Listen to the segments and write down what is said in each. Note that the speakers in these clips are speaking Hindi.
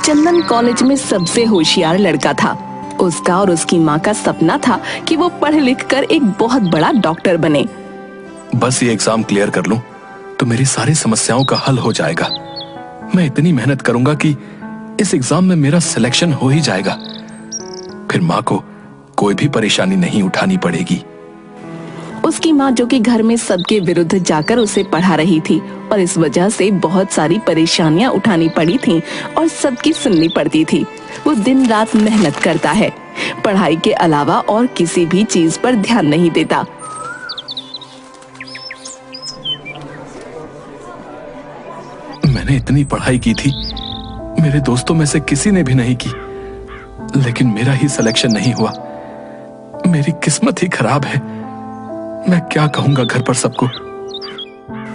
चंदन कॉलेज में सबसे होशियार लड़का था। उसका और उसकी माँ का सपना था कि वो पढ़ लिख कर एक बहुत बड़ा डॉक्टर बने। बस ये एग्जाम क्लियर कर लूं तो मेरी सारी समस्याओं का हल हो जाएगा। मैं इतनी मेहनत करूंगा कि इस एग्जाम में मेरा सिलेक्शन हो ही जाएगा। फिर माँ को कोई भी परेशानी नहीं उठानी पड़ेगी। उसकी माँ, जो कि घर में सबके विरुद्ध जाकर उसे पढ़ा रही थी और इस वजह से बहुत सारी परेशानियां उठानी पड़ी थीं और सबकी सुननी पड़ती थी। वो दिन रात मेहनत करता है, पढ़ाई के अलावा और किसी भी चीज पर ध्यान नहीं देता। मैंने इतनी पढ़ाई की थी, मेरे दोस्तों में से किसी ने भी नहीं की, लेकिन मेरा ही सिलेक्शन नहीं हुआ। मेरी किस्मत ही खराब है। मैं क्या कहूंगा घर पर सबको।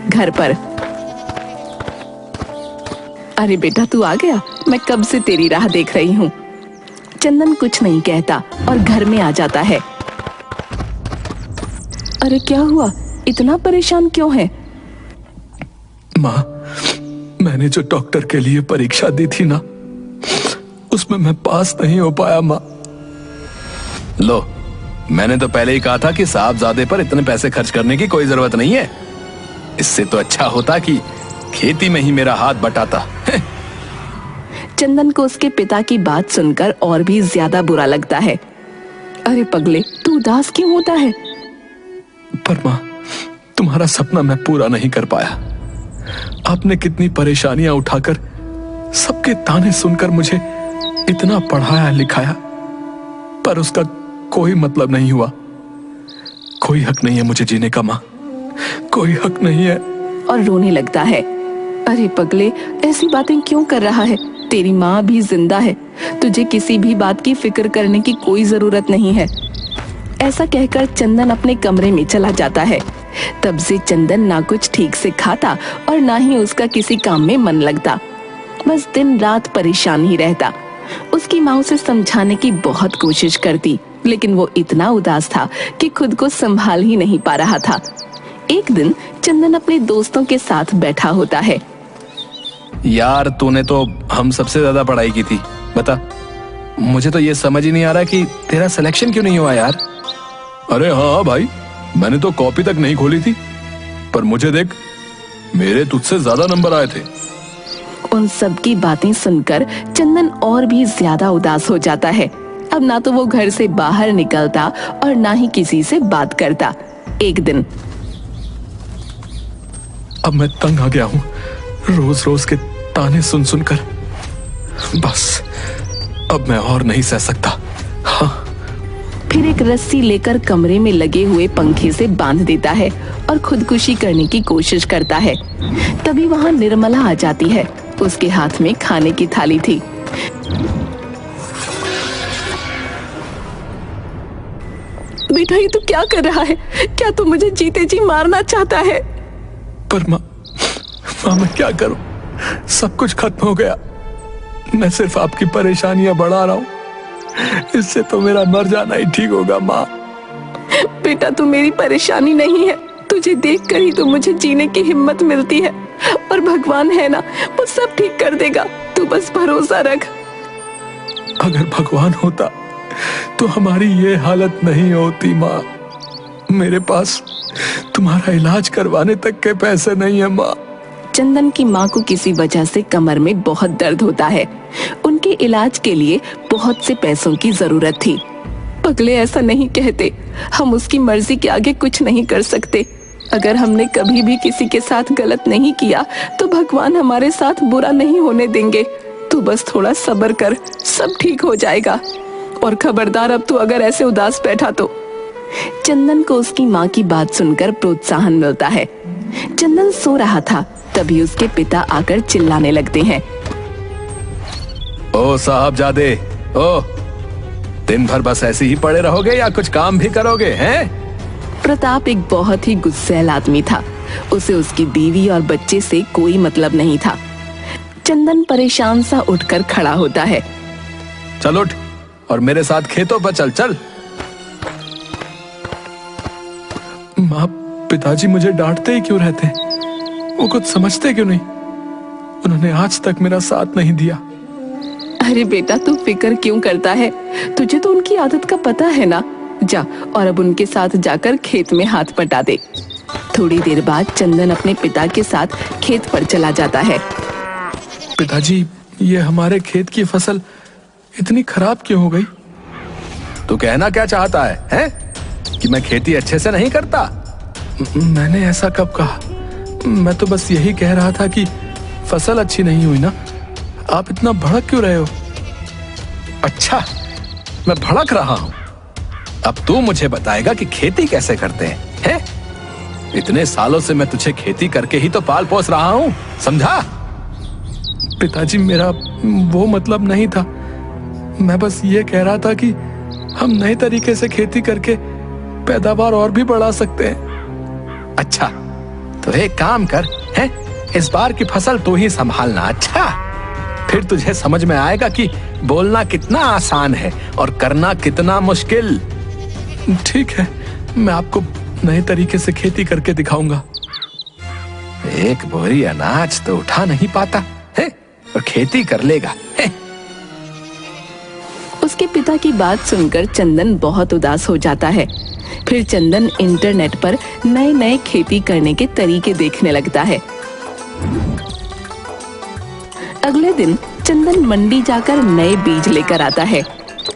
घर पर, अरे बेटा तू आ गया, मैं कब से तेरी राह देख रही हूँ। चंदन कुछ नहीं कहता और घर में आ जाता है। अरे क्या हुआ, इतना परेशान क्यों है? माँ, मैंने जो डॉक्टर के लिए परीक्षा दी थी ना, उसमें मैं पास नहीं हो पाया माँ। लो, मैंने तो पहले ही कहा था कि साहबजादे पर इतने पैसे खर्च करने की कोई जरूरत नहीं है। इससे तो अच्छा होता कि खेती में ही मेरा हाथ बटाता। चंदन को उसके पिता की बात सुनकर और भी ज्यादा बुरा लगता है। अरे पगले, तू उदास क्यों होता है? पर माँ, तुम्हारा सपना मैं पूरा नहीं कर पाया। आपने कितनी परेशानियां उठाकर, सबके ताने सुनकर मुझे इतना पढ़ाया लिखाया, पर उसका कोई मतलब नहीं हुआ। कोई हक नहीं है मुझे जीने का माँ, कोई हक नहीं है। और रोने लगता है। अरे पगले, ऐसी बातें क्यों कर रहा है? तेरी माँ भी जिंदा है, तुझे किसी भी बात की फिक्र करने की कोई जरूरत नहीं है। ऐसा कहकर चंदन अपने कमरे में चला जाता है। तब से चंदन ना कुछ ठीक से खाता और ना ही उसका किसी काम में मन लगता। बस दिन रात परेशान ही रहता। उसकी माँ उसे समझाने की बहुत कोशिश करती, लेकिन वो इतना उदास था कि खुद को संभाल ही नहीं पा रहा था। एक दिन चंदन अपने दोस्तों के साथ बैठा होता है। यार, तूने तो हम सबसे ज्यादा पढ़ाई की थी, बता। मुझे तो ये समझ ही नहीं आ रहा कि तेरा सिलेक्शन क्यों नहीं हुआ यार। अरे हाँ भाई, मैंने तो कॉपी तक नहीं खोली थी, पर मुझे देख, मेरे तुझसे ज्यादा नंबर आए थे। उन सब की बातें सुनकर चंदन और भी ज्यादा उदास हो जाता है। अब ना तो वो घर से बाहर निकलता और ना ही किसी से बात करता। एक दिन, अब मैं तंग आ गया हूँ रोज रोज के ताने सुन सुनकर। बस अब मैं और नहीं सह सकता। हाँ। फिर एक रस्सी लेकर कमरे में लगे हुए पंखे से बांध देता है और खुदकुशी करने की कोशिश करता है। तभी वहाँ निर्मला आ जाती है। उसके हाथ में खाने की थाली थी। बेटा, ये तू क्या कर रहा है? क्या तू मुझे जीते जी मारना चाहता है? पर माँ, मैं क्या करूं? सब कुछ खत्म हो गया। मैं सिर्फ आपकी परेशानियां बढ़ा रहा हूँ। इससे तो मेरा मर जाना ही ठीक होगा माँ। बेटा, तू मेरी परेशानी नहीं है। तुझे देखकर ही तो मुझे जीने की हिम्मत मिलती है। और भगवान है ना, वो सब ठीक कर देगा। तू बस भरोसा रख। अगर भगवान होता तो हमारी ये हालत नहीं होती माँ। मेरे पास तुम्हारा इलाज करवाने तक के पैसे नहीं है माँ। चंदन की माँ को किसी वजह से कमर में बहुत दर्द होता है। उनके इलाज के लिए बहुत से पैसों की जरूरत थी। पगले, ऐसा नहीं कहते। हम उसकी मर्जी के आगे कुछ नहीं कर सकते। अगर हमने कभी भी किसी के साथ गलत नहीं किया तो भगवान हमारे साथ बुरा नहीं होने देंगे। तू बस थोड़ा सब्र कर, सब ठीक हो जाएगा। और खबरदार, अब तू अगर ऐसे उदास बैठा तो। चंदन को उसकी माँ की बात सुनकर प्रोत्साहन मिलता है। चंदन सो रहा था, तभी उसके पिता आकर चिल्लाने लगते हैं। ओ साहबजादे, ओ, दिन भर बस ऐसे ही पड़े रहोगे या कुछ काम भी करोगे हैं? प्रताप एक बहुत ही गुस्सैल आदमी था। उसे उसकी बीवी और बच्चे से कोई मतलब नहीं था। चंदन परेशान सा उठकर खड़ा होता है। चल उठ और मेरे साथ खेतों पर चल चल। माँ, पिताजी मुझे डांटते ही क्यों रहते हैं? वो कुछ समझते क्यों नहीं? उन्होंने आज तक मेरा साथ नहीं दिया। अरे बेटा, तू फिक्र क्यों करता है? तुझे तो उनकी आदत का पता है ना। जा और अब उनके साथ जाकर खेत में हाथ बटा दे। थोड़ी देर बाद चंदन अपने पिता के साथ खेत पर चला जाता है। पिताजी, ये हमारे खेत की फसल इतनी खराब क्यों हो गई? तू कहना क्या चाहता है, हैं? कि मैं खेती अच्छे से नहीं करता? मैंने ऐसा कब कहा? मैं तो बस यही कह रहा था कि फसल अच्छी नहीं हुई ना। आप इतना भड़क क्यों रहे हो? अच्छा, मैं भड़क रहा हूं। अब तू मुझे बताएगा कि खेती कैसे करते हैं? इतने सालों से मैं तुझे खेती करके ही तो पाल पोस रहा हूं, समझा? पिताजी, मेरा वो मतलब नहीं था। मैं बस ये कह रहा था कि हम नए तरीके से खेती करके पैदावार और भी बढ़ा सकते हैं। अच्छा, तो एक काम कर, हैं? इस बार की फसल तू ही संभालना। अच्छा, फिर तुझे समझ में आएगा कि बोलना कितना आसान है और करना कितना मुश्किल। ठीक है, मैं आपको नए तरीके से खेती करके दिखाऊंगा। एक बोरी अनाज तो उठा नहीं पाता है और खेती कर लेगा, है? उसके पिता की बात सुनकर चंदन बहुत उदास हो जाता है। फिर चंदन इंटरनेट पर नए नए खेती करने के तरीके देखने लगता है। अगले दिन चंदन मंडी जाकर नए बीज लेकर आता है।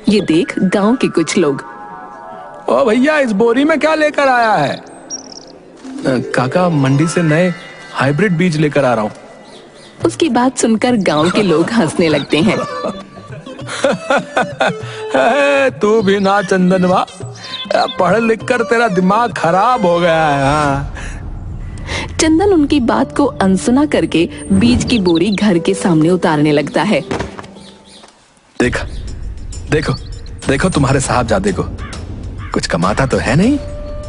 ये देख गांव के कुछ लोग, ओ भैया, इस बोरी में क्या लेकर आया है? काका, मंडी से नए हाइब्रिड बीज लेकर आ रहा हूँ। उसकी बात सुनकर गांव के लोग हंसने लगते हैं। तू भी ना चंदनवा, पढ़ लिख कर तेरा दिमाग खराब हो गया है। हाँ। चंदन उनकी बात को अनसुना करके बीज की बोरी घर के सामने उतारने लगता है। देखो देखो देखो, तुम्हारे साहबजादे को कुछ कमाता तो है नहीं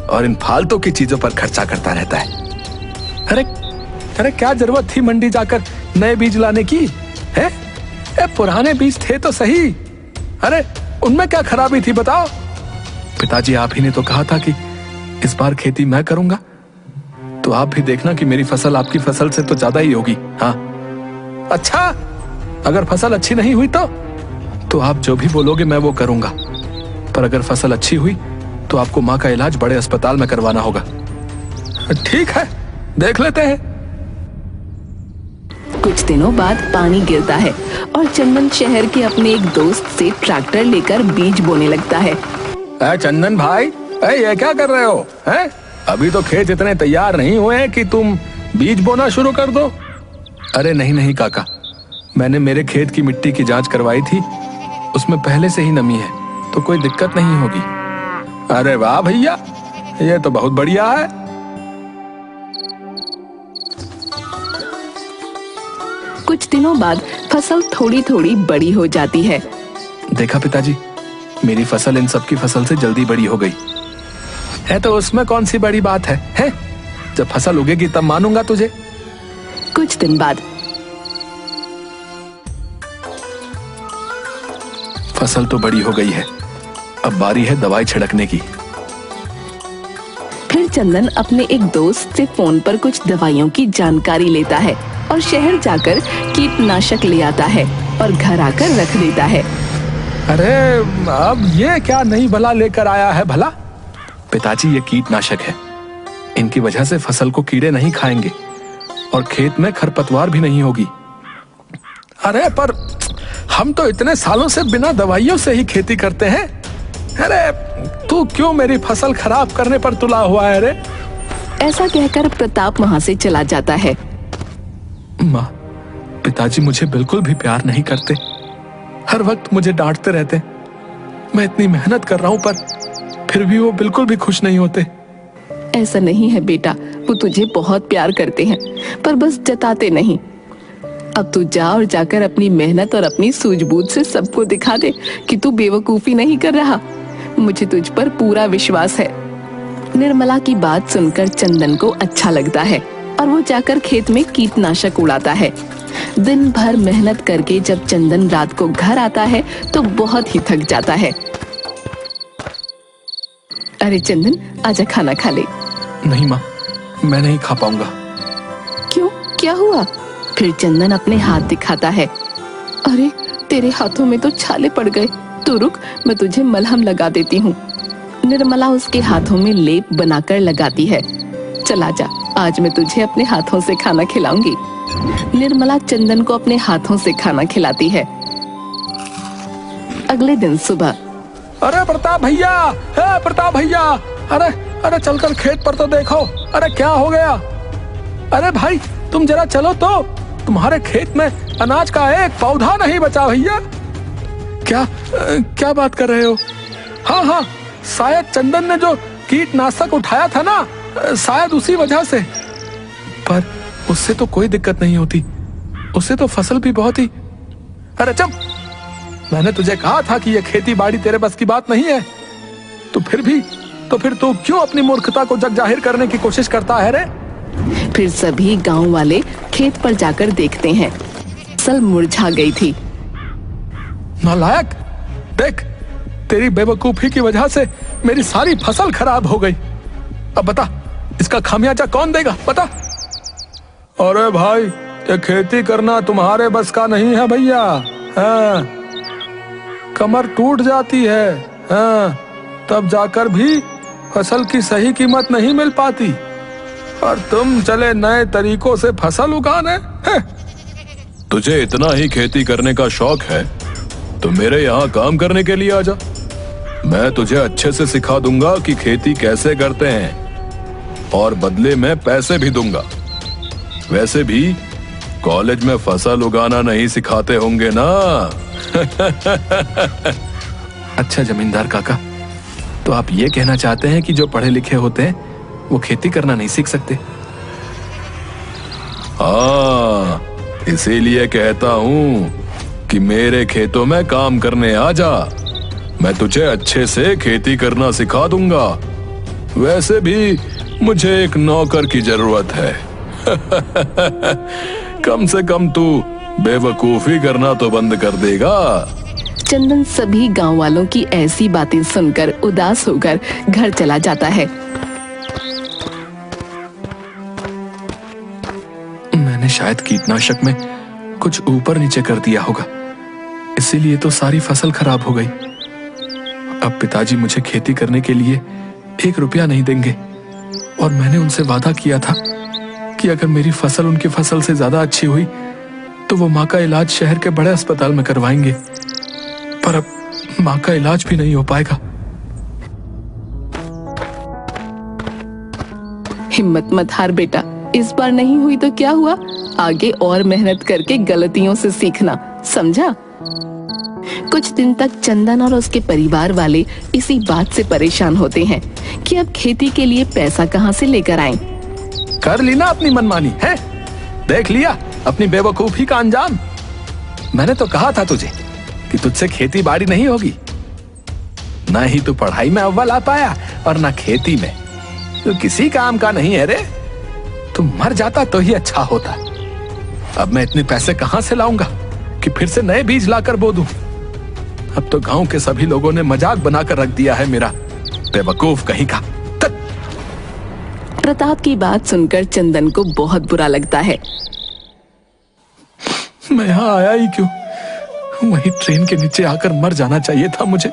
और इन फालतू की चीजों पर खर्चा करता रहता है। अरे अरे, क्या जरूरत थी मंडी जाकर नए बीज लाने की, है? पुराने बीज थे तो सही। अरे, उनमें क्या खराबी थी बताओ? पिताजी, आप ही ने तो कहा था कि इस बार खेती मैं करूंगा, तो आप भी देखना कि मेरी फसल आपकी फसल से तो ज्यादा ही होगी। हाँ। अच्छा, अगर फसल अच्छी नहीं हुई तो आप जो भी बोलोगे मैं वो करूंगा, पर अगर फसल अच्छी हुई तो आपको माँ का इलाज बड़े अस्पताल में करवाना होगा। ठीक है, देख लेते हैं। कुछ दिनों बाद पानी गिरता है और चंदन शहर के अपने एक दोस्त से ट्रैक्टर लेकर बीज बोने लगता है। चंदन भाई, ये क्या कर रहे हो? हैं? अभी तो खेत इतने तैयार नहीं हुए हैं कि तुम बीज बोना शुरू कर दो। अरे नहीं नहीं काका, मैंने मेरे खेत की मिट्टी की जांच करवाई थी, उसमें पहले से ही नमी है, तो कोई दिक्कत नहीं होगी। अरे वाह भैया, ये तो बहुत बढ़िया है। कुछ दिनों बाद फसल थोड़ी थोड़ी बड़ी हो जाती है। देखा पिताजी, मेरी फसल इन सब की फसल से जल्दी बड़ी हो गई है, तो उसमें कौन सी बड़ी बात है, हैं? जब फसल उगेगी तब मानूंगा तुझे। कुछ दिन बाद फसल तो बड़ी हो गई है, अब बारी है दवाई छिड़कने की। फिर चंदन अपने एक दोस्त से फोन पर कुछ दवाइयों की जानकारी लेता है और शहर जाकर कीटनाशक ले आता है और घर आकर रख देता है। अरे, अब ये क्या नई बला लेकर आया है भला? पिताजी, ये कीटनाशक है। इनकी वजह से फसल को कीड़े नहीं खाएंगे और खेत में खरपतवार भी नहीं होगी। अरे पर हम तो इतने सालों से बिना दवाइयों से ही खेती करते हैं। अरे तू क्यों मेरी फसल खराब करने पर तुला हुआ है रे? ऐसा कहकर प्रताप वहां से चला जाता है। माँ, पिताजी मुझे बिल्कुल भी प्यार नहीं करते, हर वक्त मुझे डांटते रहते। मैं इतनी मेहनत कर रहा हूँ पर फिर भी वो बिल्कुल भी खुश नहीं होते। ऐसा नहीं है बेटा, वो तुझे बहुत प्यार करते हैं, पर बस जताते नहीं। अब तू जा और जाकर अपनी मेहनत और अपनी सूझबूझ से सबको दिखा दे कि तू बेवकूफी नहीं कर रहा। मुझे तुझ पर पूरा विश्वास है। निर्मला की बात सुनकर चंदन को अच्छा लगता है और वो जाकर खेत में कीटनाशक उड़ाता है। दिन भर मेहनत करके जब चंदन रात को घर आता है तो बहुत ही थक जाता है। अरे चंदन, आजा खाना खा ले। नहीं माँ, मैं नहीं खा पाऊंगा। क्यों, क्या हुआ? फिर चंदन अपने हाथ दिखाता है। अरे तेरे हाथों में तो छाले पड़ गए। तू रुक, मैं तुझे मलहम लगा देती हूँ। निर्मला उसके हाथों में लेप बनाकर लगाती है। चला जा, आज मैं तुझे अपने हाथों से खाना खिलाऊंगी। निर्मला चंदन को अपने हाथों से खाना खिलाती है। अगले दिन सुबह, अरे प्रताप भैया, हे प्रताप भैया, अरे अरे चलकर खेत पर तो देखो, अरे क्या हो गया? अरे भाई तुम जरा चलो तो, तुम्हारे खेत में अनाज का एक पौधा नहीं बचा भैया। क्या क्या बात कर रहे हो? हाँ हाँ, शायद चंदन ने जो कीटनाशक उठाया था ना, शायद उसी वजह से। पर उससे तो कोई दिक्कत नहीं होती, उससे तो फसल भी बहुत ही। अरे चुप, मैंने तुझे कहा था कि यह खेती बाड़ी तेरे बस की बात नहीं है। तो फिर तू क्यों अपनी मूर्खता को जग जाहिर करने की कोशिश करता है रे? फिर सभी गांव वाले खेत पर जाकर देखते हैं। फसल मुरझा गई थी। नालायक, देख, तेरी बेवकूफी की वजह से मेरी सारी फसल खराब हो गई। अब बता, इसका खामियाजा कौन देगा, बता? अरे भाई, ये खेती करना तुम्हारे बस का नहीं है भैया। हाँ, कमर टूट जाती है, हाँ, तब जाकर भी फसल की सही कीमत नहीं मिल पाती। और तुम चले नए तरीकों से फसल उगाने। तुझे इतना ही खेती करने का शौक है तो मेरे यहाँ काम करने के लिए आजा। मैं तुझे अच्छे से सिखा दूंगा कि खेती कैसे करते हैं, और बदले में पैसे भी दूंगा। वैसे भी कॉलेज में फसल उगाना नहीं सिखाते होंगे ना? अच्छा जमींदार काका, तो आप ये कहना चाहते हैं कि जो पढ़े लिखे होते हैं वो खेती करना नहीं सीख सकते? हाँ, इसीलिए कहता हूँ कि मेरे खेतों में काम करने आ जा। मैं तुझे अच्छे से खेती करना सिखा दूंगा। वैसे भी मुझे एक नौकर की जरूरत है। कम से कम तू बेवकूफी करना तो बंद कर देगा। चंदन सभी गांव वालों की ऐसी बातें सुनकर उदास होकर घर चला जाता है। मैंने शायद कीटनाशक में कुछ ऊपर नीचे कर दिया होगा, इसीलिए तो सारी फसल खराब हो गई। अब पिताजी मुझे खेती करने के लिए 1 रुपया नहीं देंगे, और मैंने उनसे वादा किया था कि अगर मेरी फसल उनकी फसल से ज्यादा अच्छी हुई तो वो माँ का इलाज शहर के बड़े अस्पताल में करवाएंगे। पर अब माँ का इलाज भी नहीं हो पाएगा। हिम्मत मत हार बेटा, इस बार नहीं हुई तो क्या हुआ, आगे और मेहनत करके गलतियों से सीखना, समझा? कुछ दिन तक चंदन और उसके परिवार वाले इसी बात से परेशान होते हैं कि अब खेती के लिए पैसा कहां से लेकर आएं। कर ली ना अपनी मनमानी, है? देख लिया अपनी बेवकूफी का अंजाम। मैंने तो कहा था तुझे कि तुझसे खेती बाड़ी नहीं होगी। ना ही तू पढ़ाई में अव्वल आ पाया और ना खेती में। तू किसी काम का नहीं है रे। तू मर जाता तो ही अच्छा होता। अब मैं इतने पैसे कहां से लाऊंगा कि फिर से नए बीज लाकर बो दूं? अब तो गांव के सभी लोगों ने मजाक बनाकर रख दिया है मेरा। बेवकूफ कहीं का। प्रताप की बात सुनकर चंदन को बहुत बुरा लगता है। मैं यहाँ आया ही क्यों? वहीं ट्रेन के नीचे आकर मर जाना चाहिए था मुझे।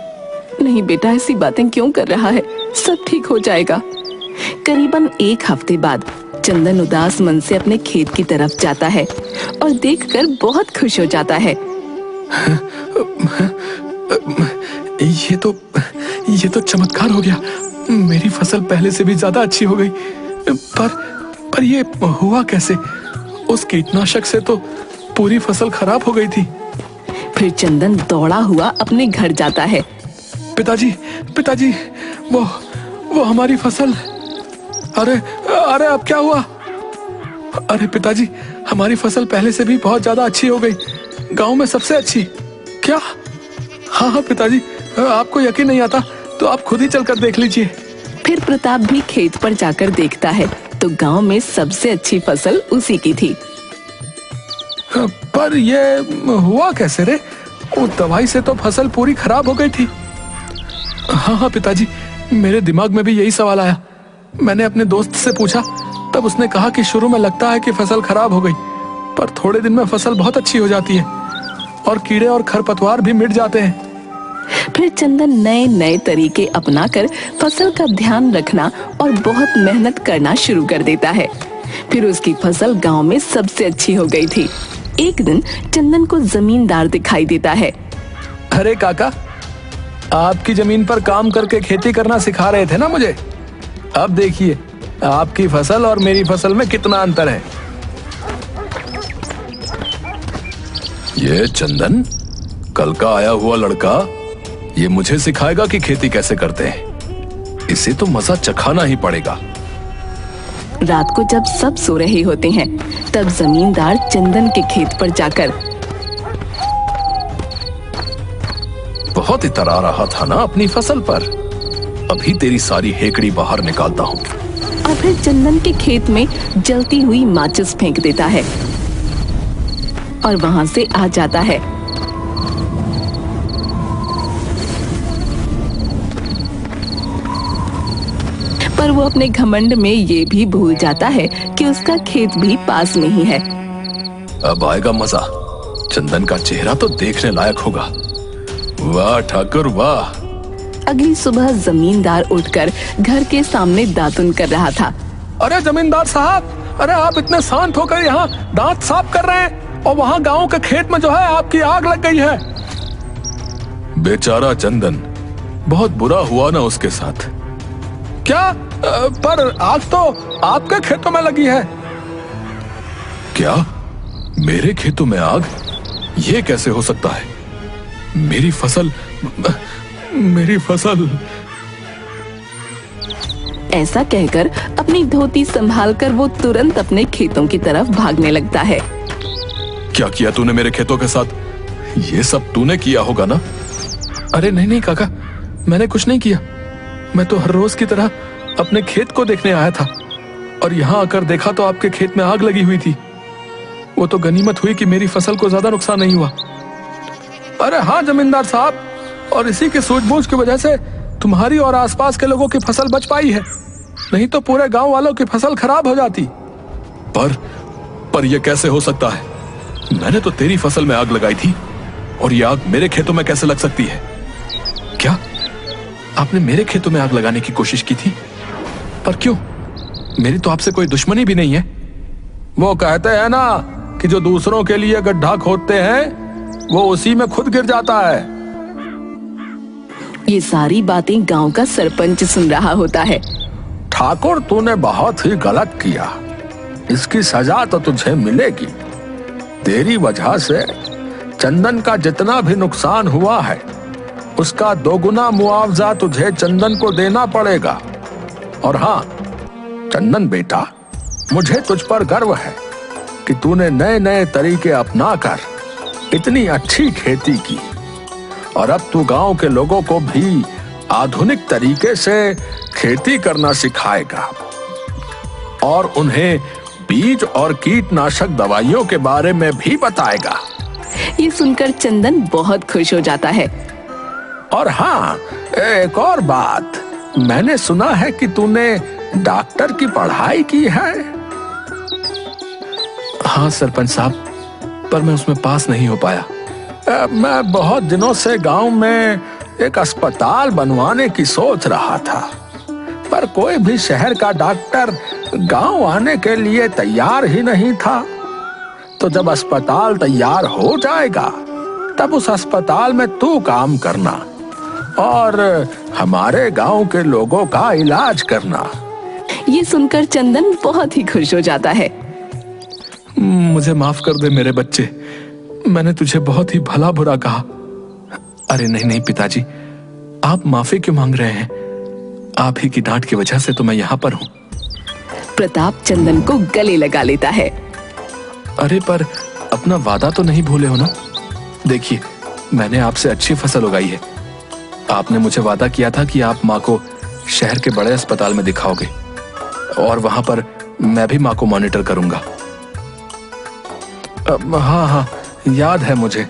नहीं बेटा, ऐसी बातें क्यों कर रहा है, सब ठीक हो जाएगा। करीबन 1 हफ्ते बाद चंदन उदास मन से अपने खेत की तरफ जाता है और देखकर बहुत खुश हो जाता है। ये तो चमत्कार हो गया। मेरी फसल पहले से भी ज्यादा अच्छी हो गई। पर ये हुआ कैसे? उस कीटनाशक से तो पूरी फसल खराब हो गई थी। फिर चंदन दौड़ा हुआ अपने घर जाता है। पिताजी, वो हमारी फसल। अरे अब क्या हुआ? अरे पिताजी, हमारी फसल पहले से भी बहुत ज्यादा अच्छी हो गई, गांव में सबसे अच्छी। क्या? हाँ पिताजी, आपको यकीन नहीं आता तो आप खुद ही चलकर देख लीजिए। फिर प्रताप भी खेत पर जाकर देखता है तो गांव में सबसे अच्छी फसल उसी की थी। पर ये हुआ कैसे रे? वो दवाई से तो फसल पूरी खराब हो गई थी। हाँ पिताजी, मेरे दिमाग में भी यही सवाल आया। मैंने अपने दोस्त से पूछा, तब उसने कहा कि शुरू में लगता है कि फसल खराब हो गई, पर थोड़े दिन में फसल बहुत अच्छी हो जाती है। और कीड़े और खरपतवार भी मिट जाते हैं। फिर चंदन नए नए तरीके अपनाकर फसल का ध्यान रखना और बहुत मेहनत करना शुरू कर देता है। फिर उसकी फसल गांव में सबसे अच्छी हो गई थी। एक दिन चंदन को जमींदार दिखाई देता है। अरे काका, आपकी जमीन पर काम करके खेती करना सिखा रहे थे ना मुझे। अब देखिए आपकी फसल और मेरी फसल में कितना अंतर है। ये चंदन, कल का आया हुआ लड़का, ये मुझे सिखाएगा कि खेती कैसे करते हैं। इसे तो मजा चखाना ही पड़ेगा। रात को जब सब सो रहे होते हैं, तब जमींदार चंदन के खेत पर जाकर बहुत इतरा रहा था ना अपनी फसल पर। अभी तेरी सारी हेकड़ी बाहर निकालता हूँ। और फिर चंदन के खेत में जलती हुई माचिस फेंक देता है और वहां से आ जाता है। पर वो अपने घमंड में ये भी भूल जाता है कि उसका खेत भी पास में ही है। अब आएगा मजा। चंदन का चेहरा तो देखने लायक होगा। वाह ठाकुर वाह। अगली सुबह जमींदार उठकर घर के सामने दातुन कर रहा था। अरे जमींदार साहब, अरे आप इतने शांत होकर यहाँ दांत साफ कर रहे हैं और वहाँ गांव के खेत में जो है आपकी आग लग गई है। बेचारा चंदन, बहुत बुरा हुआ ना उसके साथ। क्या? पर आग तो आपके खेतों में लगी है। क्या? मेरे खेतों में आग? ये कैसे हो सकता है? मेरी फसल। ऐसा कहकर अपनी धोती संभालकर वो तुरंत अपने खेतों की तरफ भागने लगता है। क्या किया तूने मेरे खेतों के साथ? ये सब तूने किया होगा ना? अरे नहीं नहीं काका, मैंने कुछ नहीं किया। मैं तो हर रोज की तरह अपने खेत को देखने आया था और यहाँ आकर देखा तो आपके खेत में आग लगी हुई थी। वो तो गनीमत हुई कि मेरी फसल को ज्यादा नुकसान नहीं हुआ। अरे हाँ जमींदार साहब, और इसी की सूझबूझ की वजह से तुम्हारी और आसपास के लोगों की फसल बच पाई है, नहीं तो पूरे गांव वालों की फसल खराब हो जाती। पर यह कैसे हो सकता है? मैंने तो तेरी फसल में आग लगाई थी और ये आग मेरे खेतों में कैसे लग सकती है? क्या आपने मेरे खेतों में आग लगाने की कोशिश की थी? पर क्यों? मेरी तो आपसे कोई दुश्मनी भी नहीं है। वो कहते हैं ना कि जो दूसरों के लिए गड्ढा खोदते हैं वो उसी में खुद गिर जाता है। ये सारी बातें गांव का सरपंच सुन रहा होता है। ठाकुर, तूने बहुत ही गलत किया। इसकी सजा तो तुझे मिलेगी। तेरी वजह से चंदन का जितना भी नुकसान हुआ है उसका दोगुना मुआवजा तुझे चंदन को देना पड़ेगा। और हाँ चंदन बेटा, मुझे तुझ पर गर्व है कि तूने नए नए तरीके अपनाकर इतनी अच्छी खेती की और अब तू गांव के लोगों को भी आधुनिक तरीके से खेती करना सिखाएगा और उन्हें बीज और कीटनाशक दवाइयों के बारे में भी बताएगा। ये सुनकर चंदन बहुत खुश हो जाता है। और हाँ, एक और बात, मैंने सुना है कि तूने डॉक्टर की पढ़ाई की है। हाँ सरपंच साहब, पर मैं उसमें पास नहीं हो पाया। मैं बहुत दिनों से गांव में एक अस्पताल बनवाने की सोच रहा था, पर कोई भी शहर का डॉक्टर गांव आने के लिए तैयार ही नहीं था। तो जब अस्पताल तैयार हो जाएगा तब उस अस्पताल में तू काम करना और हमारे गांव के लोगों का इलाज करना। ये सुनकर चंदन बहुत ही खुश हो जाता है। मुझे माफ कर दे मेरे बच्चे, मैंने तुझे बहुत ही भला बुरा कहा। अरे नहीं नहीं पिताजी, आप माफी क्यों मांग रहे हैं? आप ही की डांट की वजह से तो मैं यहाँ पर हूँ। प्रताप चंदन को गले लगा लेता है। अरे पर अपना वादा तो नहीं भूले हो ना? देखिए, मैंने आपसे अच्छी फसल उगाई है। आपने मुझे वादा किया था कि आप माँ को शहर के बड़े अस्पताल में दिखाओगे और वहां पर मैं भी माँ को मॉनिटर करूंगा। हाँ हाँ, याद है मुझे।